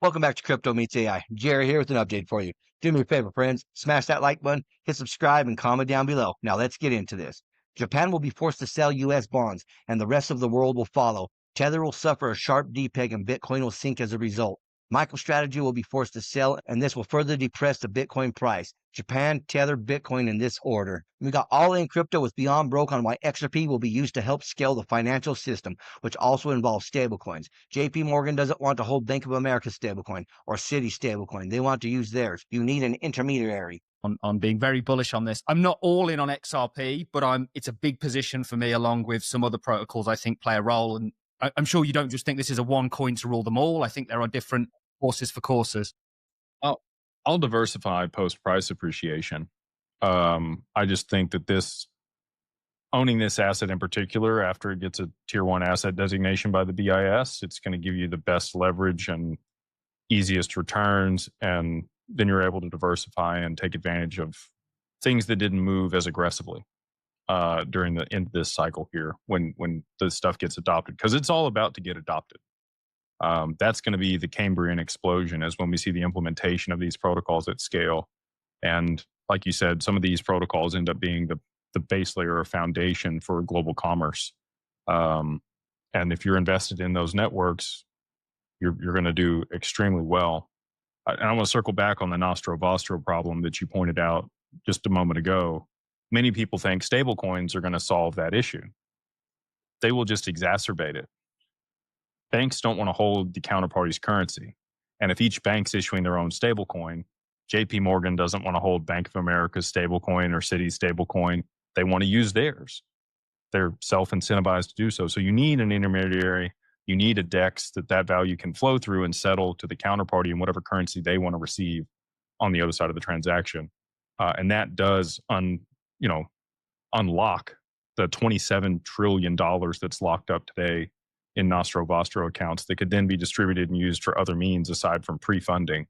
Welcome back to Crypto Meets AI. Jerry here with an update for you. Do me a favor, friends. Smash that like button, hit subscribe, and comment down below. Now let's get into this. Japan will be forced to sell U.S. bonds, and the rest of the world will follow. Tether will suffer a sharp depeg, and Bitcoin will sink as a result. MicroStrategy will be forced to sell, and this will further depress the Bitcoin price. Japan, Tether, Bitcoin in this order. We got All In Crypto with Beyond Broke on why XRP will be used to help scale the financial system, which also involves stablecoins. JP Morgan doesn't want to hold Bank of America stablecoin or Citi stablecoin. They want to use theirs. You need an intermediary. On being very bullish on this. I'm not all in on XRP, but it's a big position for me, along with some other protocols I think play a role. And I'm sure you don't just think this is a one coin to rule them all. I think there are different horses for courses. I'll diversify post price appreciation. I just think that owning this asset in particular, after it gets a tier 1 asset designation by the BIS, it's going to give you the best leverage and easiest returns. And then you're able to diversify and take advantage of things that didn't move as aggressively during the end of this cycle here when the stuff gets adopted, because it's all about to get adopted. That's going to be the Cambrian explosion, is when we see the implementation of these protocols at scale. And like you said, some of these protocols end up being the base layer or foundation for global commerce. And if you're invested in those networks, you're going to do extremely well. And I want to circle back on the Nostro Vostro problem that you pointed out just a moment ago. Many people think stablecoins are going to solve that issue. They will just exacerbate it. Banks don't want to hold the counterparty's currency. And if each bank's issuing their own stablecoin, JP Morgan doesn't want to hold Bank of America's stablecoin or Citi's stablecoin. They want to use theirs. They're self-incentivized to do so. So you need an intermediary. You need a DEX that value can flow through and settle to the counterparty in whatever currency they want to receive on the other side of the transaction. And that does unlock the $27 trillion that's locked up today in Nostro Vostro accounts that could then be distributed and used for other means aside from pre-funding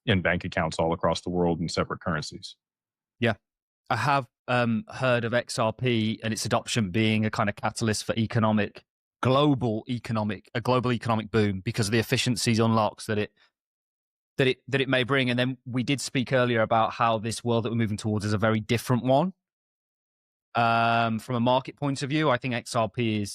in bank accounts all across the world in separate currencies. Yeah. I have heard of XRP and its adoption being a kind of catalyst for a global economic boom because of the efficiencies unlocks that it may bring. And then we did speak earlier about how this world that we're moving towards is a very different one. From a market point of view, I think XRP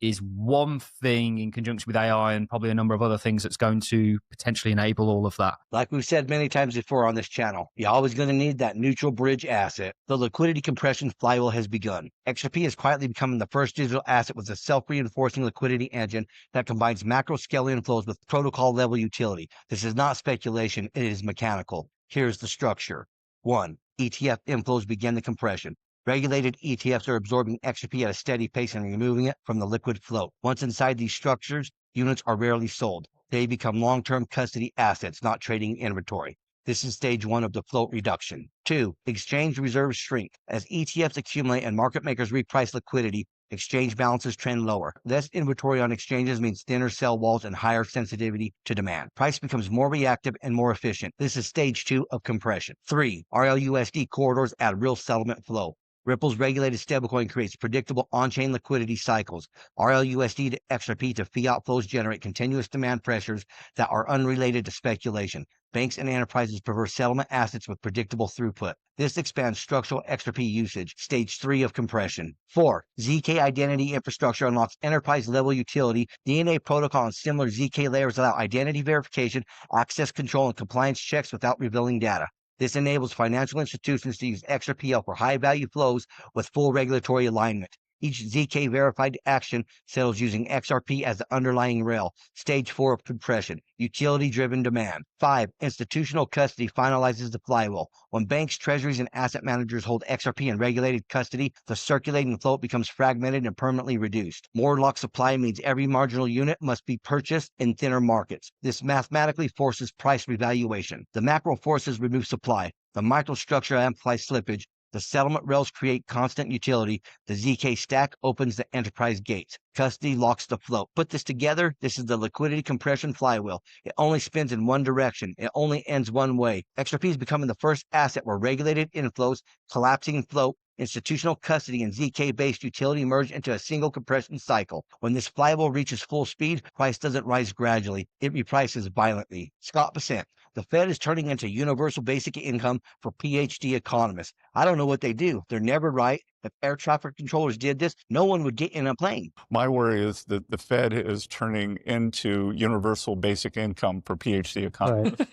is one thing in conjunction with AI and probably a number of other things that's going to potentially enable all of that. Like we've said many times before on this channel, you're always going to need that neutral bridge asset. The liquidity compression flywheel has begun. XRP is quietly becoming the first digital asset with a self-reinforcing liquidity engine that combines macro-scale inflows with protocol-level utility. This is not speculation, it is mechanical. Here's the structure. 1. ETF inflows begin the compression. Regulated ETFs are absorbing XRP at a steady pace and removing it from the liquid float. Once inside these structures, units are rarely sold. They become long-term custody assets, not trading inventory. This is stage 1 of the float reduction. 2. Exchange reserves shrink. As ETFs accumulate and market makers reprice liquidity, exchange balances trend lower. Less inventory on exchanges means thinner sell walls and higher sensitivity to demand. Price becomes more reactive and more efficient. This is stage 2 of compression. 3. RLUSD corridors add real settlement flow. Ripple's regulated stablecoin creates predictable on-chain liquidity cycles. RLUSD to XRP to fiat flows generate continuous demand pressures that are unrelated to speculation. Banks and enterprises prefer settlement assets with predictable throughput. This expands structural XRP usage, stage 3 of compression. 4. ZK identity infrastructure unlocks enterprise-level utility. DNA protocol and similar ZK layers allow identity verification, access control, and compliance checks without revealing data. This enables financial institutions to use XRPL for high-value flows with full regulatory alignment. Each ZK verified action settles using XRP as the underlying rail. Stage 4 of compression, utility-driven demand. 5. Institutional custody finalizes the flywheel. When banks, treasuries, and asset managers hold XRP in regulated custody, the circulating float becomes fragmented and permanently reduced. More locked supply means every marginal unit must be purchased in thinner markets. This mathematically forces price revaluation. The macro forces remove supply. The microstructure amplifies slippage. The settlement rails create constant utility. The ZK stack opens the enterprise gates. Custody locks the float. Put this together, this is the liquidity compression flywheel. It only spins in one direction. It only ends one way. XRP is becoming the first asset where regulated inflows, collapsing float, institutional custody and ZK-based utility merge into a single compression cycle. When this flywheel reaches full speed, price doesn't rise gradually. It reprices violently. Scott Bessent. The Fed is turning into universal basic income for PhD economists. I don't know what they do. They're never right. If air traffic controllers did this, no one would get in a plane. My worry is that the Fed is turning into universal basic income for PhD economists.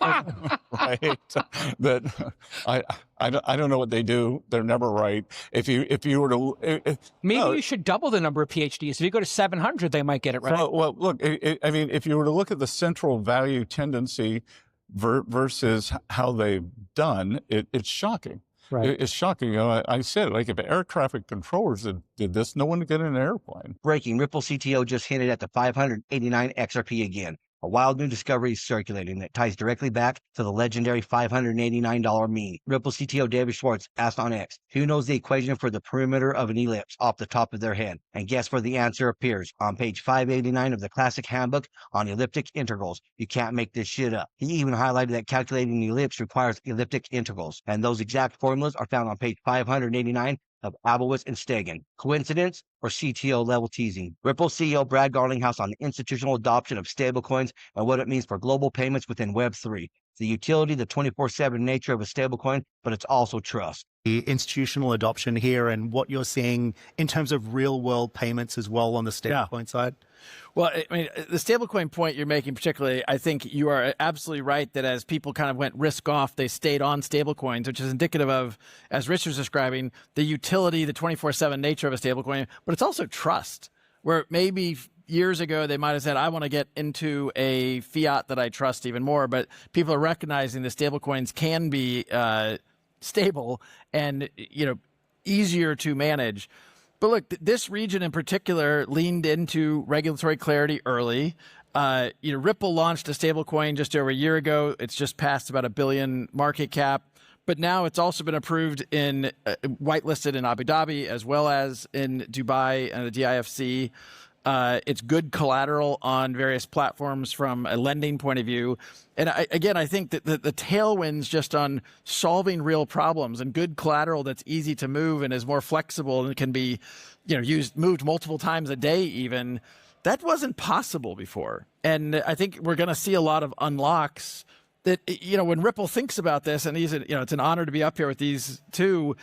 Right? That I don't know what they do. They're never right. If you were to maybe you should double the number of PhDs. If you go to 700, they might get it right. Well, look. I mean, if you were to look at the central value tendency versus how they've done, it's shocking. Right. It's shocking. You know, I said, like, if air traffic controllers did this, no one would get in an airplane. Breaking, Ripple CTO just hinted at the 589 XRP again. A wild new discovery is circulating that ties directly back to the legendary $589 meme. Ripple CTO David Schwartz asked on X, who knows the equation for the perimeter of an ellipse off the top of their head? And guess where the answer appears? On page 589 of the classic handbook on elliptic integrals. You can't make this shit up. He even highlighted that calculating the ellipse requires elliptic integrals. And those exact formulas are found on page 589 of Abowitz and Stegan. Coincidence or CTO level teasing? Ripple CEO Brad Garlinghouse on the institutional adoption of stablecoins and what it means for global payments within Web3. The utility, the 24/7 nature of a stablecoin, but it's also trust. The institutional adoption here and what you're seeing in terms of real world payments as well on the stablecoin side? Well, I mean, the stablecoin point you're making particularly, I think you are absolutely right that as people kind of went risk off, they stayed on stablecoins, which is indicative of, as Rich was describing, the utility, the 24/7 nature of a stablecoin, but it's also trust, where maybe years ago they might have said, I want to get into a fiat that I trust even more, but people are recognizing the stablecoins can be stable and, easier to manage. But look, this region in particular leaned into regulatory clarity early. Ripple launched a stablecoin just over a year ago. It's just passed about $1 billion market cap. But now it's also been approved in whitelisted in Abu Dhabi as well as in Dubai and the DIFC. It's good collateral on various platforms from a lending point of view. And I think that the tailwinds just on solving real problems and good collateral that's easy to move and is more flexible and can be, moved multiple times a day even, that wasn't possible before. And I think we're going to see a lot of unlocks that, when Ripple thinks about this, and it's an honor to be up here with these two,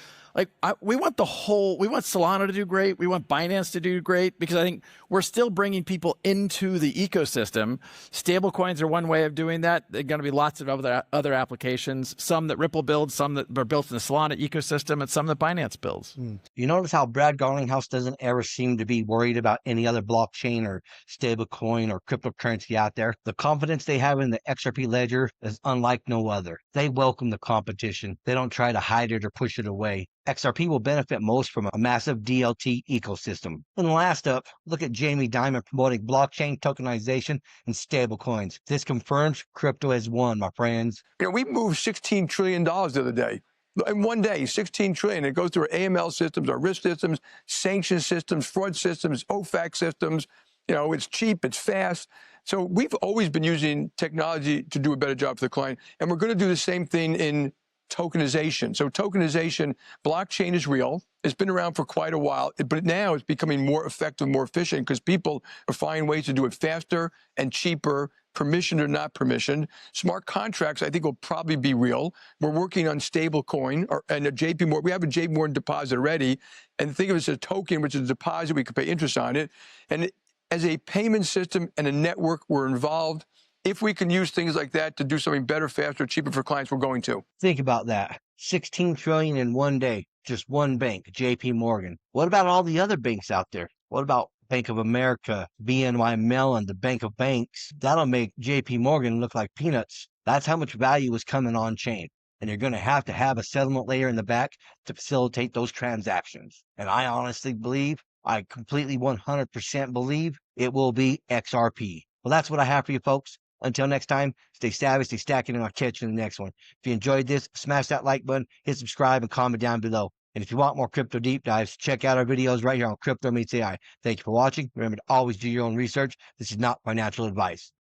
we want Solana to do great. We want Binance to do great because I think we're still bringing people into the ecosystem. Stablecoins are one way of doing that. There are going to be lots of other applications, some that Ripple builds, some that are built in the Solana ecosystem, and some that Binance builds. You notice how Brad Garlinghouse doesn't ever seem to be worried about any other blockchain or stablecoin or cryptocurrency out there. The confidence they have in the XRP ledger is unlike no other. They welcome the competition. They don't try to hide it or push it away. XRP will benefit most from a massive DLT ecosystem. And last up, look at Jamie Dimon promoting blockchain tokenization and stablecoins. This confirms crypto has won, my friends. We moved $16 trillion the other day. In one day, $16 trillion. It goes through our AML systems, our risk systems, sanction systems, fraud systems, OFAC systems. It's cheap, it's fast. So we've always been using technology to do a better job for the client. And we're going to do the same thing in tokenization. So tokenization, blockchain is real. It's been around for quite a while, but now it's becoming more effective, more efficient because people are finding ways to do it faster and cheaper, permissioned or not permissioned. Smart contracts, I think, will probably be real. We're working on stablecoin and a JP Morgan. We have a JP Morgan deposit already, and think of it as a token, which is a deposit. We could pay interest on it. And as a payment system and a network, we're involved. If we can use things like that to do something better, faster, cheaper for clients, we're going to. Think about that. 16 trillion in one day, just one bank, JP Morgan. What about all the other banks out there? What about Bank of America, BNY Mellon, the Bank of Banks? That'll make JP Morgan look like peanuts. That's how much value is coming on chain. And you're going to have a settlement layer in the back to facilitate those transactions. And I honestly believe, I completely 100% believe it will be XRP. Well, that's what I have for you folks. Until next time, stay savvy, stay stacking, and I'll catch you in the next one. If you enjoyed this, smash that like button, hit subscribe, and comment down below. And if you want more crypto deep dives, check out our videos right here on Crypto Meets AI. Thank you for watching. Remember to always do your own research. This is not financial advice.